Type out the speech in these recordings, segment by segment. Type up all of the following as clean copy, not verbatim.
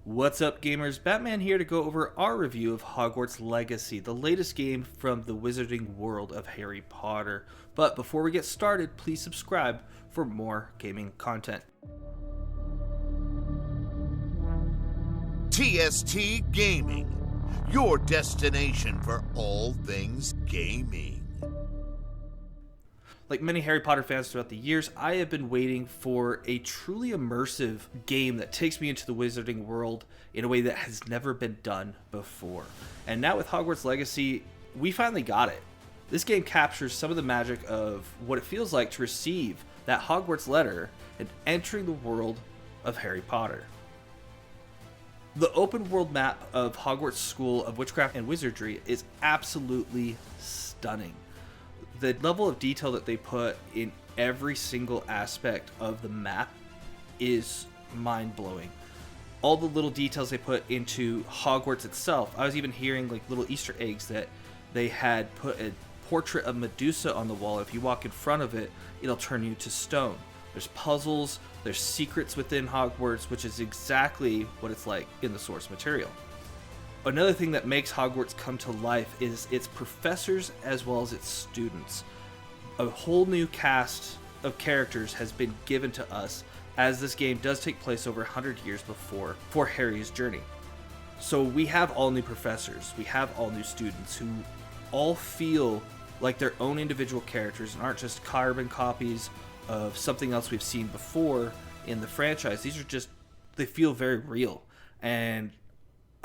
What's up, gamers? Batman here to go over our review of Hogwarts Legacy, the latest game from the wizarding world of Harry Potter. But before we get started, please subscribe for more gaming content. TST Gaming, your destination for all things gaming. Like many Harry Potter fans throughout the years, I have been waiting for a truly immersive game that takes me into the wizarding world in a way that has never been done before. And now with Hogwarts Legacy, we finally got it. This game captures some of the magic of what it feels like to receive that Hogwarts letter and entering the world of Harry Potter. The open world map of Hogwarts School of Witchcraft and Wizardry is absolutely stunning. The level of detail that they put in every single aspect of the map is mind-blowing. All the little details they put into Hogwarts itself. I was even hearing like little Easter eggs that they had put a portrait of Medusa on the wall. If you walk in front of it, it'll turn you to stone. There's puzzles, there's secrets within Hogwarts, which is exactly what it's like in the source material. Another thing that makes Hogwarts come to life is its professors as well as its students. A whole new cast of characters has been given to us, as this game does take place over 100 years before for Harry's journey. So we have all new professors, we have all new students who all feel like their own individual characters and aren't just carbon copies of something else we've seen before in the franchise. These are just, they feel very real, and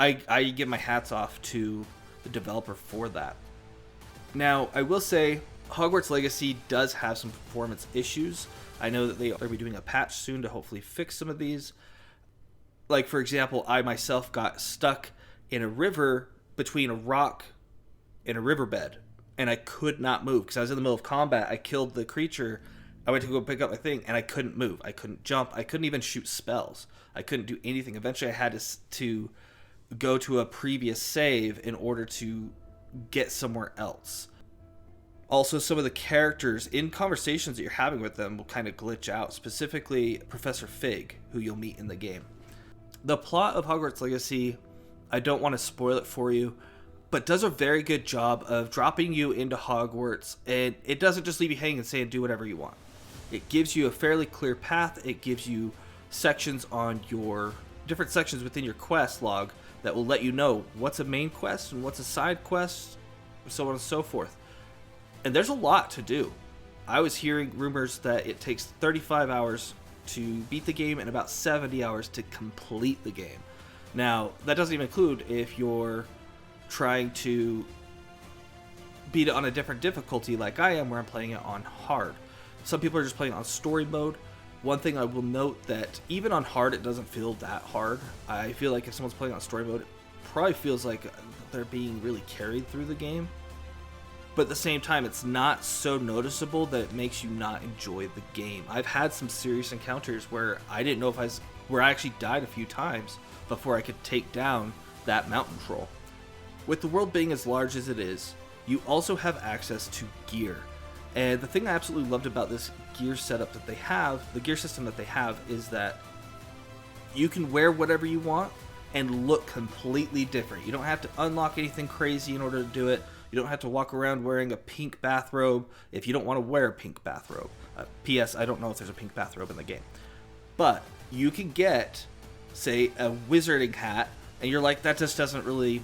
I give my hats off to the developer for that. Now, I will say, Hogwarts Legacy does have some performance issues. I know that they are be doing a patch soon to hopefully fix some of these. Like, for example, I myself got stuck in a river between a rock and a riverbed, and I could not move because I was in the middle of combat. I killed the creature. I went to go pick up my thing, and I couldn't move. I couldn't jump. I couldn't even shoot spells. I couldn't do anything. Eventually, I had to go to a previous save in order to get somewhere else. Also, some of the characters in conversations that you're having with them will kind of glitch out, specifically Professor Fig, who you'll meet in the game. The plot of Hogwarts Legacy, I don't want to spoil it for you, but does a very good job of dropping you into Hogwarts, and it doesn't just leave you hanging and saying do whatever you want. It gives you a fairly clear path. It gives you sections on your different sections within your quest log that will let you know what's a main quest and what's a side quest, so on and so forth. And there's a lot to do. I was hearing rumors that it takes 35 hours to beat the game and about 70 hours to complete the game. Now, that doesn't even include if you're trying to beat it on a different difficulty like I am, where I'm playing it on hard. Some people are just playing on story mode. One thing I will note that even on hard, it doesn't feel that hard. I feel like if someone's playing on story mode, it probably feels like they're being really carried through the game. But at the same time, it's not so noticeable that it makes you not enjoy the game. I've had some serious encounters where I didn't know where I actually died a few times before I could take down that mountain troll. With the world being as large as it is, you also have access to gear. And the thing I absolutely loved about this gear setup that they have, the gear system that they have, is that you can wear whatever you want and look completely different. You don't have to unlock anything crazy in order to do it. You don't have to walk around wearing a pink bathrobe if you don't want to wear a pink bathrobe. P.S. I don't know if there's a pink bathrobe in the game. But you can get, say, a wizarding hat, and you're like, that just doesn't really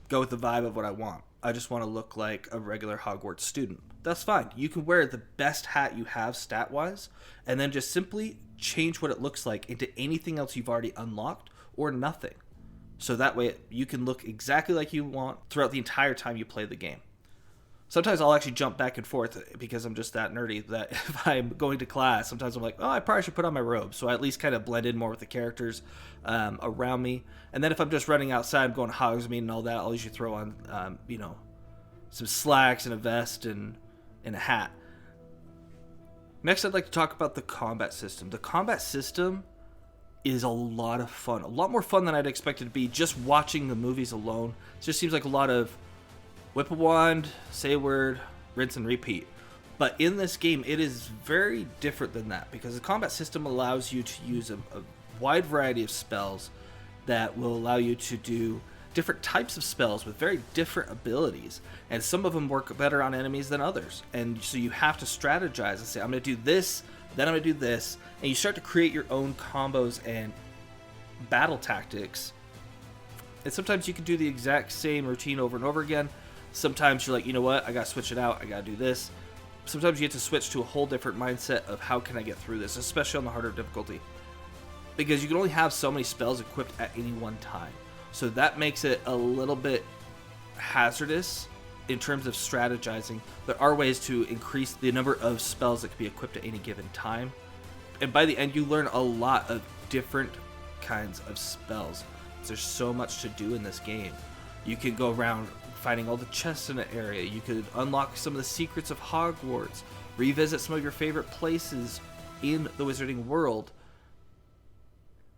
go with the vibe of what I want. I just want to look like a regular Hogwarts student. That's fine. You can wear the best hat you have stat-wise, and then just simply change what it looks like into anything else you've already unlocked, or nothing. So that way you can look exactly like you want throughout the entire time you play the game. Sometimes I'll actually jump back and forth because I'm just that nerdy that if I'm going to class, sometimes I'm like, oh, I probably should put on my robe. So I at least kind of blend in more with the characters around me. And then if I'm just running outside, I'm going to Hogsmeade and all that, I'll usually throw on, some slacks and a vest and a hat. Next, I'd like to talk about the combat system. The combat system is a lot of fun. A lot more fun than I'd expect it to be just watching the movies alone. It just seems like a lot of whip a wand, say a word, rinse and repeat. But in this game, it is very different than that because the combat system allows you to use a wide variety of spells that will allow you to do different types of spells with very different abilities, and some of them work better on enemies than others. And so you have to strategize and say, I'm going to do this, then I'm going to do this, and you start to create your own combos and battle tactics. And sometimes you can do the exact same routine over and over again. Sometimes you're like, you know what, I got to switch it out, I got to do this. Sometimes you get to switch to a whole different mindset of how can I get through this, especially on the harder difficulty, because you can only have so many spells equipped at any one time. So that makes it a little bit hazardous in terms of strategizing. There are ways to increase the number of spells that can be equipped at any given time. And by the end, you learn a lot of different kinds of spells. There's so much to do in this game. You could go around finding all the chests in an area. You could unlock some of the secrets of Hogwarts, revisit some of your favorite places in the Wizarding World,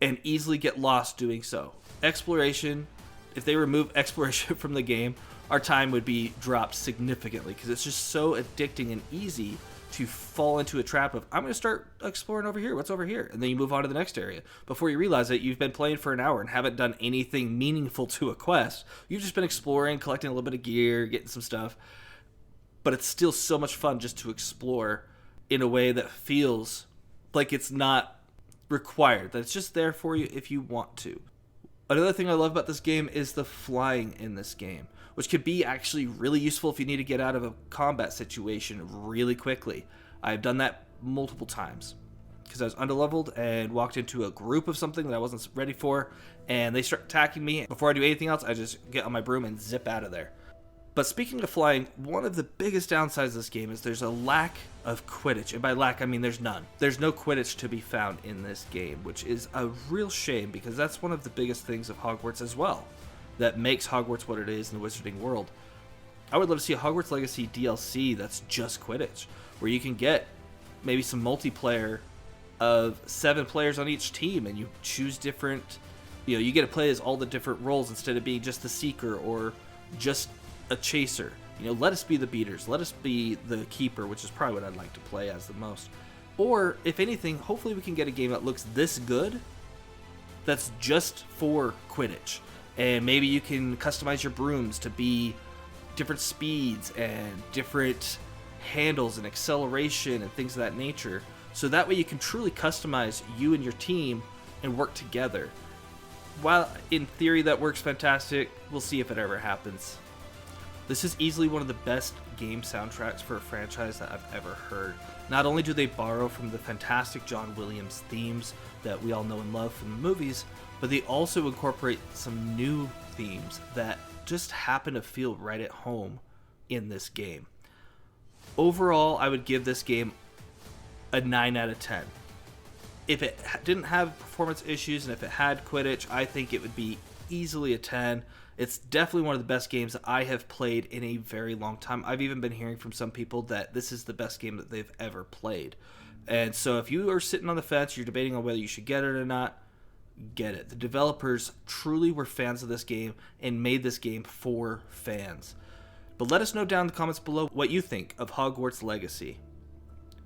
and easily get lost doing so. Exploration, if they remove exploration from the game, our time would be dropped significantly, because it's just so addicting and easy to fall into a trap of, I'm going to start exploring over here, what's over here? And then you move on to the next area. Before you realize it, you've been playing for an hour and haven't done anything meaningful to a quest. You've just been exploring, collecting a little bit of gear, getting some stuff. But it's still so much fun just to explore in a way that feels like it's not required, that it's just there for you if you want to. Another thing I love about this game is the flying in this game, which could be actually really useful if you need to get out of a combat situation really quickly. I've done that multiple times because I was underleveled and walked into a group of something that I wasn't ready for, and they start attacking me. Before I do anything else, I just get on my broom and zip out of there. But speaking of flying, one of the biggest downsides of this game is there's a lack of Quidditch. And by lack, I mean there's none. There's no Quidditch to be found in this game, which is a real shame, because that's one of the biggest things of Hogwarts as well that makes Hogwarts what it is in the Wizarding world. I would love to see a Hogwarts Legacy DLC that's just Quidditch, where you can get maybe some multiplayer of 7 players on each team, and you choose different, you get to play as all the different roles instead of being just the seeker or just a chaser. Let us be the beaters, let us be the keeper, which is probably what I'd like to play as the most. Or if anything, hopefully we can get a game that looks this good that's just for Quidditch, and maybe you can customize your brooms to be different speeds and different handles and acceleration and things of that nature, so that way you can truly customize you and your team and work together. While in theory that works fantastic, we'll see if it ever happens. This is easily one of the best game soundtracks for a franchise that I've ever heard. Not only do they borrow from the fantastic John Williams themes that we all know and love from the movies, but they also incorporate some new themes that just happen to feel right at home in this game. Overall, I would give this game a 9 out of 10. If it didn't have performance issues and if it had Quidditch, I think it would be easily a 10. It's definitely one of the best games that I have played in a very long time. I've even been hearing from some people that this is the best game that they've ever played. And so if you are sitting on the fence, you're debating on whether you should get it or not, get it. The developers truly were fans of this game and made this game for fans. But let us know down in the comments below what you think of Hogwarts Legacy.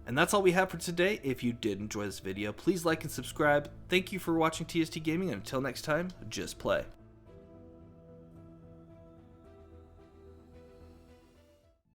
And that's all we have for today. If you did enjoy this video, please like and subscribe. Thank you for watching TST Gaming, and until next time, just play.